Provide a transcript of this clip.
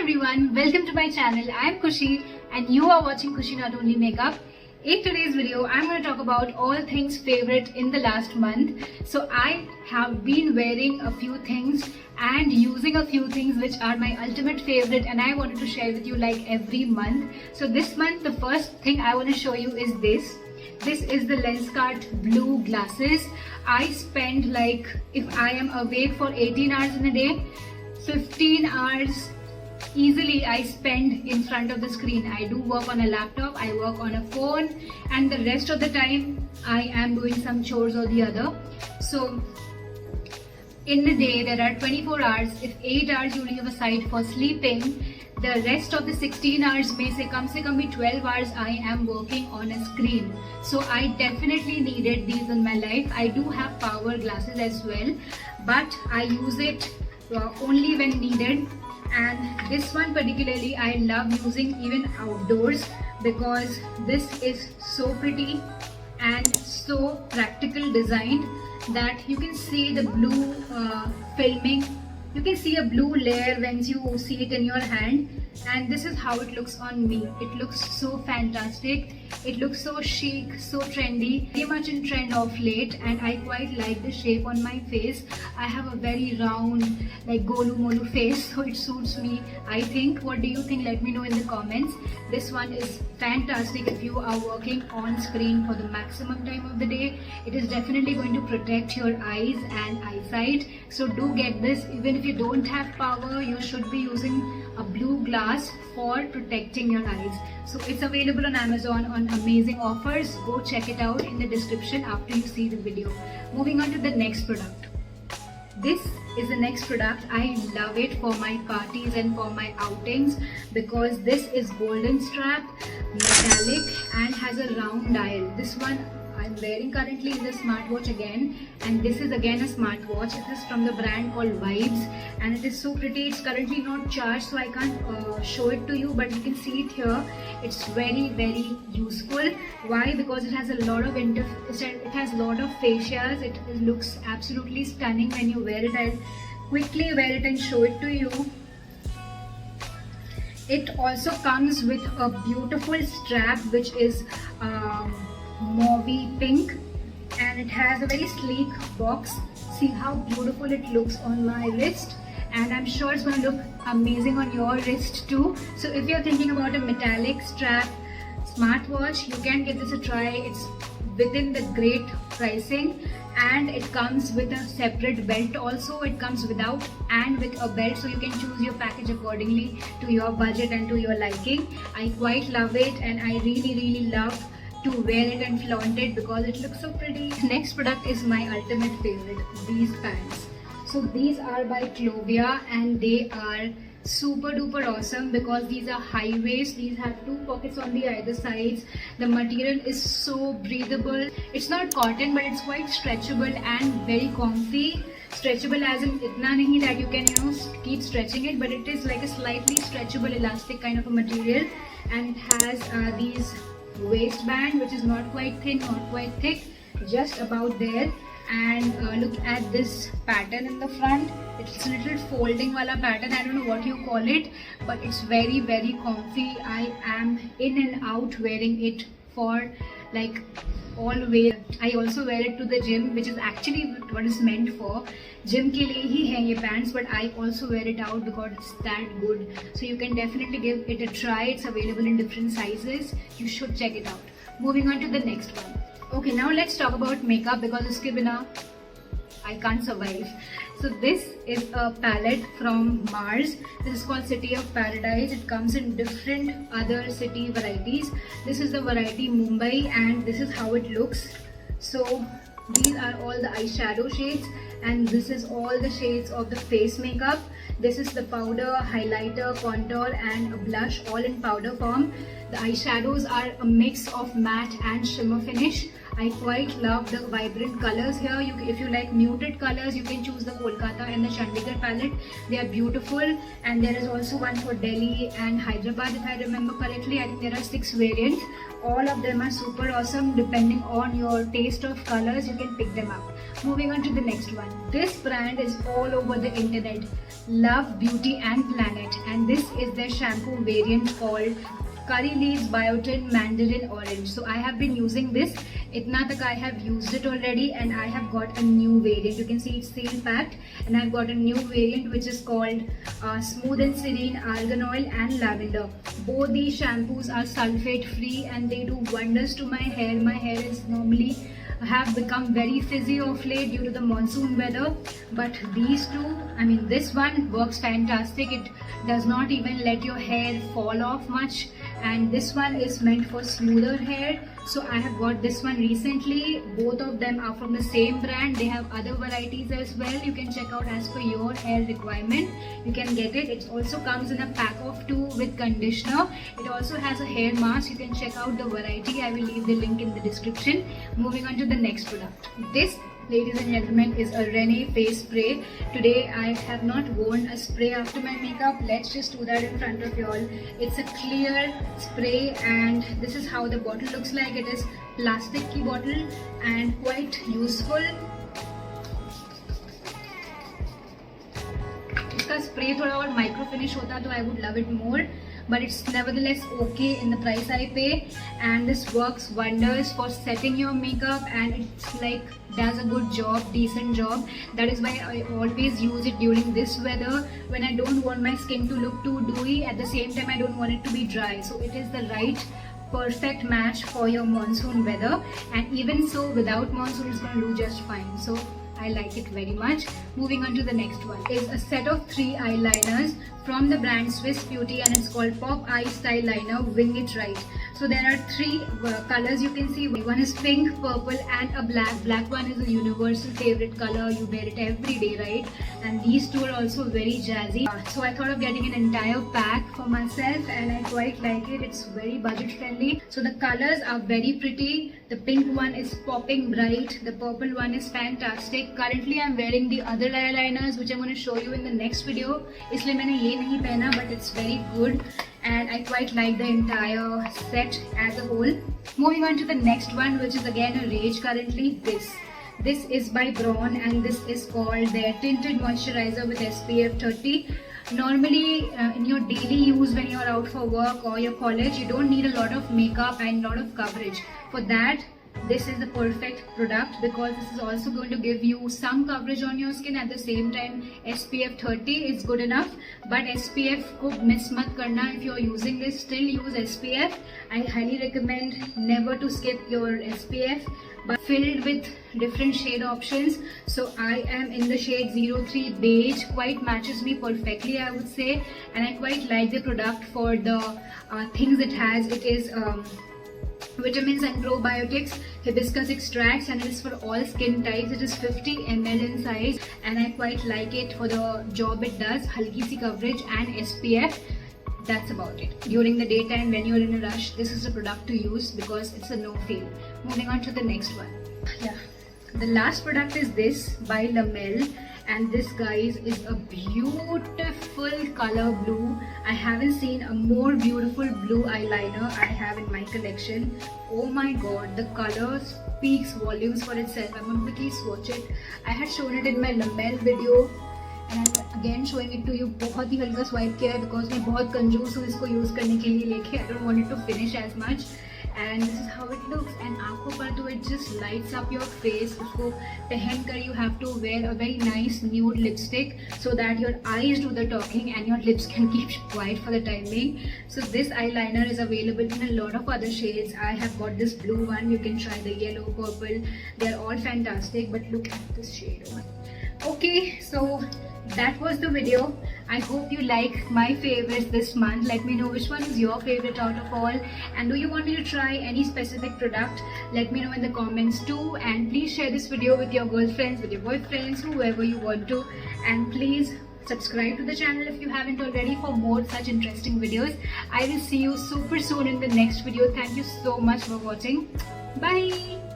everyone, welcome to my channel. I am Kushi and you are watching Kushi Not Only Makeup. In today's video, I'm going to talk about all things favorite in the last month. So I have been wearing a few things and using a few things which are my ultimate favorite, and I wanted to share with you like every month. So this month, the first thing I want to show you is this. This is the Lenskart blue glasses. I spend, like, if I am awake for 18 hours in a day, 15 hours easily I spend in front of the screen. I do work on a laptop, I work on a phone, and the rest of the time I am doing some chores or the other. So in the day there are 24 hours. If 8 hours you leave aside for sleeping, the rest of the 16 hours may say come se come be 12 hours I am working on a screen. So I definitely needed these in my life. I do have power glasses as well, but I use it only when needed. And this one particularly I love using even outdoors because this is so pretty and so practical designed that you can see the blue filming. You can see a blue layer when you see it in your hand, and this is how it looks on me. It looks so fantastic. It looks so chic, so trendy, very much in trend of late, and I quite like the shape on my face. I have a very round, like golu molu face, so it suits me, I think. What do you think? Let me know in the comments. This one is fantastic if you are working on screen for the maximum time of the day. It is definitely going to protect your eyes and eyesight. So do get this. Even if you don't have power, you should be using a blue glass for protecting your eyes. So it's available on Amazon on amazing offers. Go check it out in the description after you see the video. Moving on to the next product. This is the next product. I love it for my parties and for my outings because this is golden strap, metallic, and has a round dial. This one I'm wearing currently is a smartwatch again, and this is again a smartwatch. It is from the brand called Vibes, and it is so pretty. It's currently not charged, so I can't show it to you, but you can see it here. It's very, very useful. Why? Because it has a lot of it has a lot of fascias. It looks absolutely stunning when you wear it. I'll quickly wear it and show it to you. It also comes with a beautiful strap which is mauvey pink, and it has a very sleek box. See how beautiful it looks on my wrist, and I'm sure it's going to look amazing on your wrist too. So if you're thinking about a metallic strap smartwatch, you can give this a try. It's within the great pricing, and it comes with a separate belt also. It comes without and with a belt, so you can choose your package accordingly to your budget and to your liking. I quite love it, and I really love to wear it and flaunt it because it looks so pretty. Next product is my ultimate favorite, these pants. So these are by Clovia, and they are super duper awesome because these are high waist. These have two pockets on the either sides. The material is so breathable. It's not cotton, but it's quite stretchable and very comfy. Stretchable as in itna nahi that you can keep stretching it, but it is like a slightly stretchable elastic kind of a material, and it has these waistband which is not quite thin, not quite thick, just about there. And look at this pattern in the front. It's a little folding wala pattern. I don't know what you call it, but it's very comfy. I am in and out wearing it for like always. I also wear it to the gym, which is actually what it's meant for. Gym ke liye hi hai ye pants, but I also wear it out because it's that good. So you can definitely give it a try. It's available in different sizes. You should check it out. Moving on to the next one. Okay, now let's talk about makeup because uske bina I can't survive. So this is a palette from Mars. This is called City of Paradise. It comes in different other city varieties. This is the variety Mumbai, and this is how it looks. So these are all the eyeshadow shades, and this is all the shades of the face makeup. This is the powder, highlighter, contour, and a blush, all in powder form. The eyeshadows are a mix of matte and shimmer finish. I quite love the vibrant colors here. If you like muted colors, you can choose the Kolkata and the Chandigarh palette. They are beautiful, and there is also one for Delhi and Hyderabad if I remember correctly. I think there are 6 variants. All of them are super awesome. Depending on your taste of colors, you can pick them up. Moving on to the next one. This brand is all over the internet. Love Beauty and Planet, and this is their shampoo variant called Curry Leaves Biotin Mandarin Orange. So I have been using this. Itna tak I have used it already, and I have got a new variant. You can see it's seal packed, and I've got a new variant which is called Smooth and Serene Argan Oil and Lavender. Both these shampoos are sulfate free and they do wonders to my hair. My hair is normally have become very frizzy of late due to the monsoon weather, but these two, I mean this one works fantastic. It does not even let your hair fall off much, and this one is meant for smoother hair. So I have got this one recently. Both of them are from the same brand. They have other varieties as well. You can check out as per your hair requirement. You can get it. It also comes in a pack of 2 with conditioner. It also has a hair mask. You can check out the variety. I will leave the link in the description. Moving on to the next product. This, ladies and gentlemen, is a Rene face spray. Today I have not worn a spray after my makeup. Let's just do that in front of you all. It's a clear spray, and this is how the bottle looks like. It is plastic की bottle and quite useful. इसका spray थोड़ा और micro finish होता तो I would love it more, but it's nevertheless okay in the price I pay, and this works wonders for setting your makeup, and it's like does a good job, decent job. That is why I always use it during this weather when I don't want my skin to look too dewy. At the same time, I don't want it to be dry. So it is the right perfect match for your monsoon weather, and even so without monsoon it's going to do just fine. So I like it very much. Moving on to the next one is a set of 3 eyeliners from the brand Swiss Beauty, and it's called Pop Eye Style Liner Wing It Right. So there are 3 colors you can see. One is pink, purple and a black. Black one is a universal favorite color. You wear it every day, right? And these 2 are also very jazzy. So I thought of getting an entire pack for myself, and I quite like it. It's very budget friendly. So the colors are very pretty. The pink one is popping bright. The purple one is fantastic. Currently I'm wearing the other eyeliners which I'm going to show you in the next video. इसलिए मैंने ये नहीं पहना, but it's very good and I quite like the entire set as a whole. Moving on to the next one, which is again a rage currently. This is by Braun, and this is called their Tinted Moisturizer with SPF 30. Normally in your daily use when you're out for work or your college, you don't need a lot of makeup and a lot of coverage. For that, this is the perfect product, because this is also going to give you some coverage on your skin. At the same time, SPF 30 is good enough, but SPF ko miss mat karna. If you're using this, still use SPF. I highly recommend never to skip your SPF, but filled with different shade options. So I am in the shade 03 Beige. Quite matches me perfectly, I would say, and I quite like the product for the things it has. It is vitamins and probiotics, hibiscus extracts, and it is for all skin types. It is 50 ml in size, and I quite like it for the job it does. Halki si coverage and SPF. That's about it. During the daytime when you're in a rush, this is a product to use because it's a no-fail. Moving on to the next one. Yeah, the last product is this by Lamel, and this, guys, is a beautiful color blue. I haven't seen a more beautiful blue eyeliner I have in my collection. Oh my god, the color speaks volumes for itself. I'm going to quickly swatch it. I had shown it in my Lamel video, and I'm again showing it to you. बहुत ही हल्का swipe किया है because मैं बहुत कंजूस हूँ इसको use करने के लिए लेके. I don't want it to finish as much. And this is how it looks, and आँखों पर तो it just lights up your face. उसको पहन कर you have to wear a very nice nude lipstick so that your eyes do the talking and your lips can keep quiet for the time being. So this eyeliner is available in a lot of other shades. I have got this blue one. You can try the yellow, purple. They are all fantastic, but look at this shade. Okay, so that was the video. I hope you like my favorites this month. Let me know which one is your favorite out of all, and do you want me to try any specific product? Let me know in the comments too, and please share this video with your girlfriends, with your boyfriends, whoever you want to, and please subscribe to the channel if you haven't already for more such interesting videos. I will see you super soon in the next video. Thank you so much for watching. Bye.